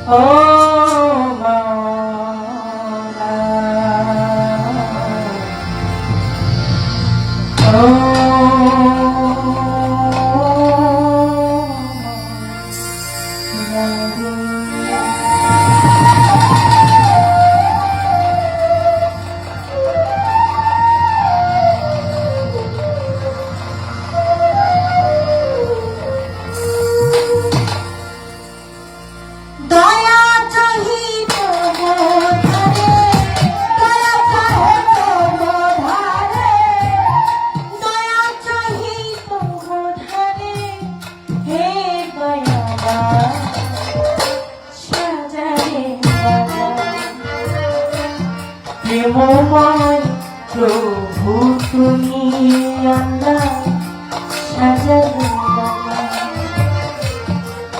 ও মাওলা ও প্রেমময় প্রভু তুমি আল্লাহ সাজালে বাবা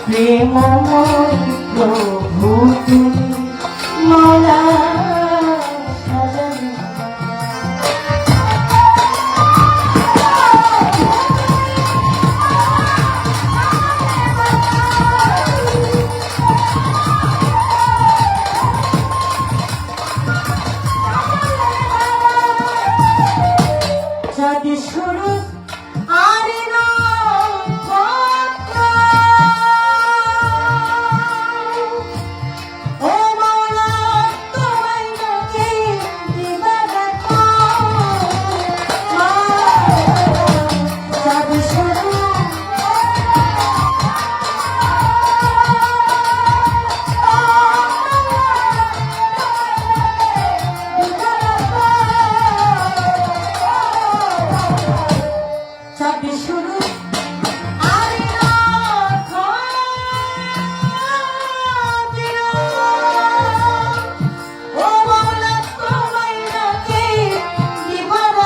প্রেমময় প্রভু তুমি মাওলা সাজালে যদি শুরু আর ও মাওলা তোমায় নাকি দিবার যদি শুরু যদি শুরু আর ও মাওলা তোমায় নাকি দিবার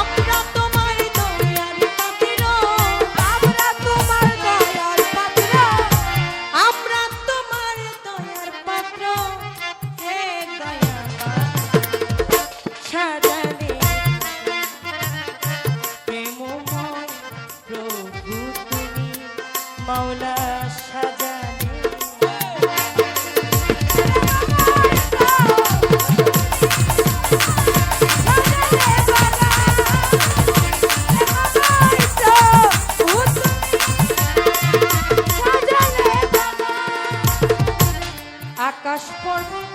আমরা তোমার দয়ার পাত্র, আমরা তোমার দয়ার পাত্র, আমরা তোমার দয়ার পাত্র, হে দয়াবান সাজালে প্রেমময় প্রভু তুমি মাওলা সাজালে আকাশ পর্বত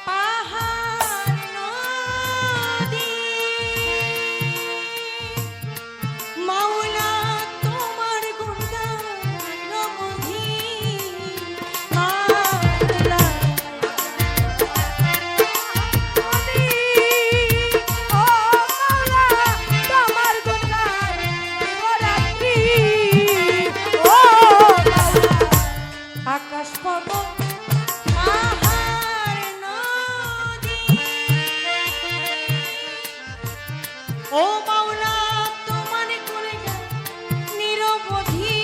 পাহাড় নদী মাওলা তোমার গুণগান রমধী মাওলা ও মাওলা তোমার গুণগান শিবরাত্রি ও মাওলা আকাশ পর্বত পাহাড় নদী ও মাওলা তোমার গুণগান নিরবধি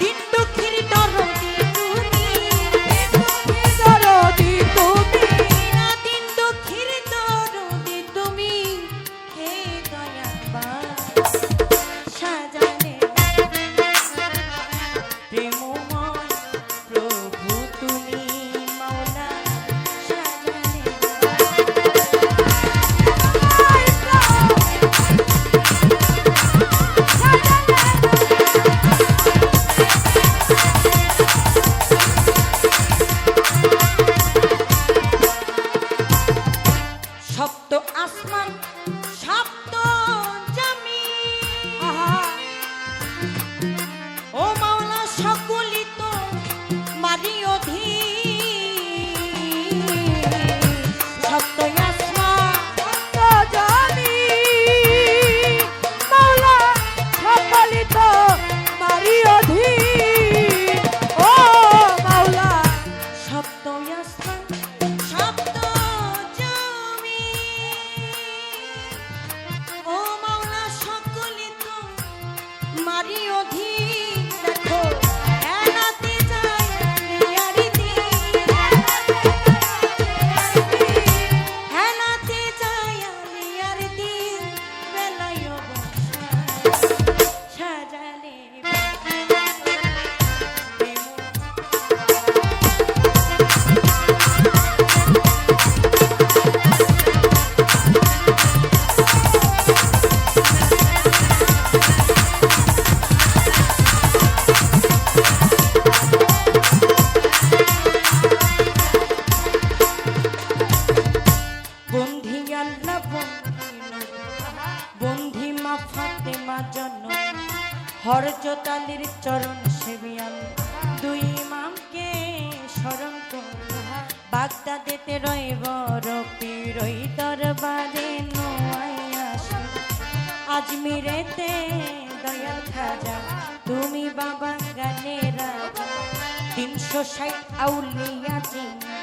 দিন দুঃখের দরদি তুমি দরদি তুমি না দিন দুঃখের দরদি তুমি হে দয়াবান সাজালে প্রেমময় প্রভু তুমি মাওলা সাজালে সপ্ত আসমান সপ্ত জমিন ও মাওলা সকলি তো মারি অধীন সপ্ত আসমান সপ্ত জমিন মাওলা সকলি তো মারি অধীন ও মাওলা সপ্ত আসমান সপ্ত ও মাওলা সকলি তো মারি অধীন দেখো এনাতে যায় লিয়ারি দিন এনাতে যায় লিয়ারি দিন বেলায় বসা সাজালে হযরত আলীর চরণ সেবী আমি দুই ইমামকে স্মরণ করি বাগদাদেতে রয় বড় পীর ওই দরবারে নোয়াইয়া আসে আজমিরেতে দয়াল খাজা তুমি বাবা গানের রাজা 360 আউলিয়া চিনি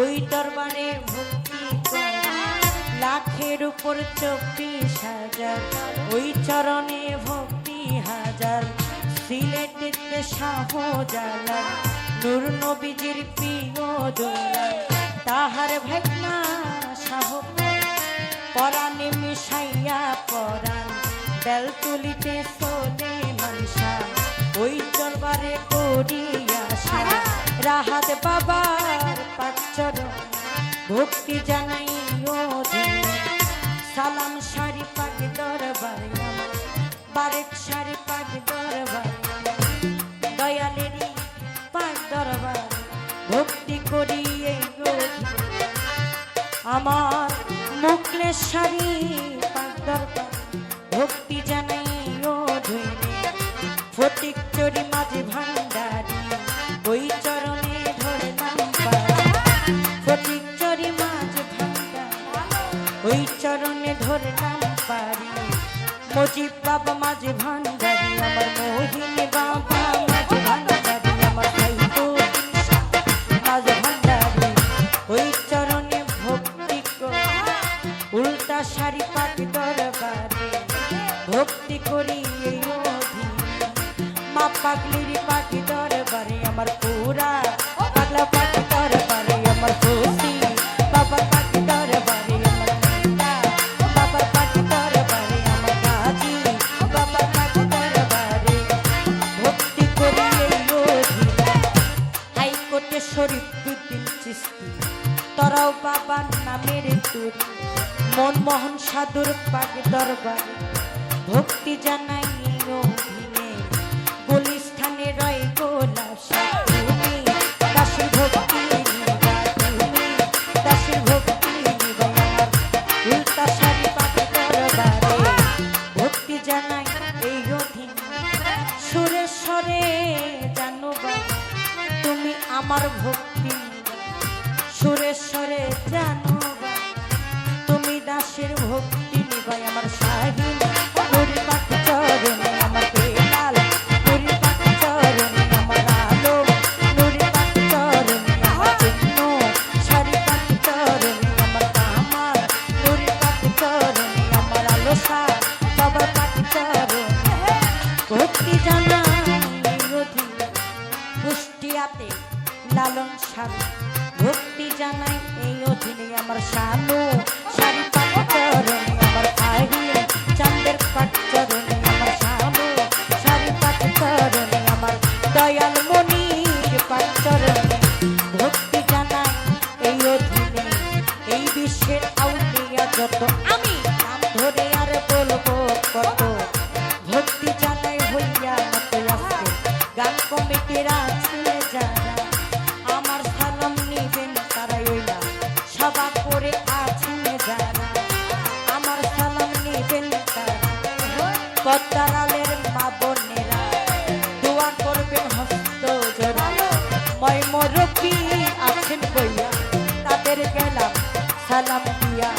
ওই দরবারে ভক্তি করে লাখের উপর 24,000 ওই চরণে ভক্তি হাজার সিলেটেতে শাহজালাল নূর নবীজির প্রিয় দোলা তাহার ভাগনা শাহ পরাণে মিশাইয়া পরাণ বেলতুলিতে সোলে মানসা ওই দরবারে করিয়া আসা রাহাত বাবার পাচরণ ভক্তি জানাই সালাম সারি পাক দরবারে আমার বারেক সারি পাক দরবারে দয়ালেরই পাক দরবার ভক্তি করি এই আমার মুকলেশ্বরী পাক দরবার ভক্তি জানাই ফটিক চরি মাঝে ভান্ডারি ওই চরণে ধরলাম ফটিক চরি মাঝে ভান্ডারি ওই চরণে ধরলাম পারি মজিব বাবা মাঝে ভান্ডারি আমার মোহিনী বাবা মাঝে ভান্ডারি আমার মাঝে ভান্ডারি ওই চরণে ভক্তি উল্টা শাড়ি পাক দরবারে ভক্তি করি এই মা পাগলির পাখি দরবারে আমার পুরা পাগলা পাখি দরবারে আমার খুশি বাবা পাখি দরবারে আমার মিতা বাবা পাখি দরবারে আমার কাজী বাবা পাখি দরবারে ভক্তি করি এই হাইকোর্টে শরীফুদ্দিন চিশতি তোরাও বাবার নামের তুরি মনমোহন সাধুর পাখি দরবারে ভক্তি জানাই গুলিস্থানে রয় গোলাপ তুমি দাসের ভক্তি তুমি দাসের ভক্তি উল্টা শাড়ি পাখি দরবারে ভক্তি জানাই এই অধীন সুরেশ্বরে জানো তুমি আমার ভক্তি সুরেশ্বরে জানো তুমি দাসের ভক্তি নিবাই আমার শাহিন নুরি পাখি চরণে আমার বেলাল নুরি পাখি চরণে আমার আলো নুরি পাখি চরণে আমার চিহ্ন শাড়ি পাখি চরণে আমার কামাল নুরি পাখি চরণে আমার আলোসা বাবা পাখি চরণে ভক্তি জানাই কুষ্টিয়াতে লালন স্বামী ভক্তি জানাই এই অধীনে আমার শানু শাড়ি পাখি চরণে আমার আহির চাঁদের পাখি চরণে আমার শানু শাড়ি পাখি চরণে আমার দয়াল মনির পাখি চরণে ভক্তি জানাই এই অধীনে এই বিশ্বের আউলিয়া যত আমি নাম ধরে আর বলবো কত ভক্তি জানাই হইয়া মতো আজকে গান কমিটির আছে যারা আমার সালাম নিবেন তারাই ওইলা সভা করে আছেন যারা আমার সালাম নিবেন তারা পদ্মারালের মা বোনেরা দোয়া করবেন হস্ত জোড়া ময়মরবি আছেন বইয়া তাদের গেলাম সালাম দিয়া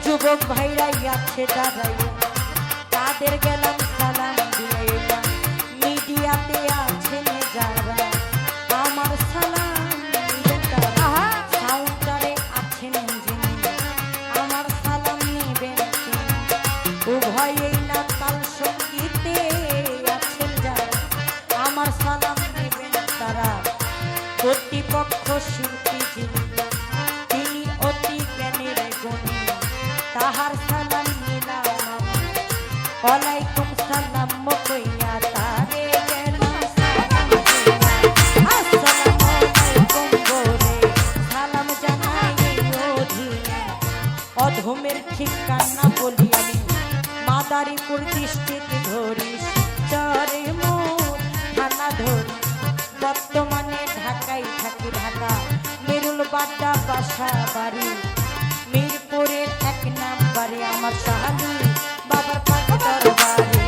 যুবক ভাইরাই আছে দাঁড়াইয়া তাদের গেলাম সালাম দিয়া মিডিয়াতে আছেন যারা আমার সালাম নিবেন তারা কাউন্টারে আছেন যিনি আমার সালাম নিবেন উভয়েই না তাল সঙ্গীতে আছেন যারা আমার সালাম নিবেন তারা কর্তৃপক্ষ শিল্পী যিনি তিনি অতি জ্ঞানের গুণী তাহার সালাম নিলাম ওয়ালাইকুম সালাম কইয়া তারে গেলাম সালাম আসসালামু আলাইকুম বলে সালাম জানাই অধীনে অধমের ঠিকানা বলি আমি মাদারীপুর ডিস্ট্রিক্ট ধরি চরে মোর থানা ধরি বর্তমানে ঢাকায় থাকি ঢাকা মেরুল বাড্ডা বাসা বাড়ি মিরপুরের 1 নম্বরে আমার শাহালি বাবার পাক দরবারে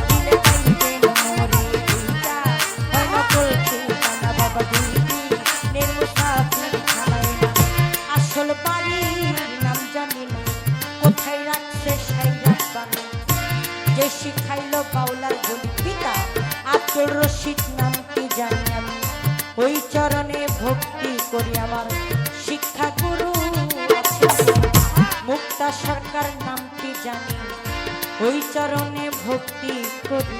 দিলে পাইবে আব্দুর রশিদ নামটি জানি আমি, ওই চরণে ভক্তি করি। আমার শিক্ষা গুরু মুক্তা সরকার নামটি জানি, ওই চরণে ভক্তি করি।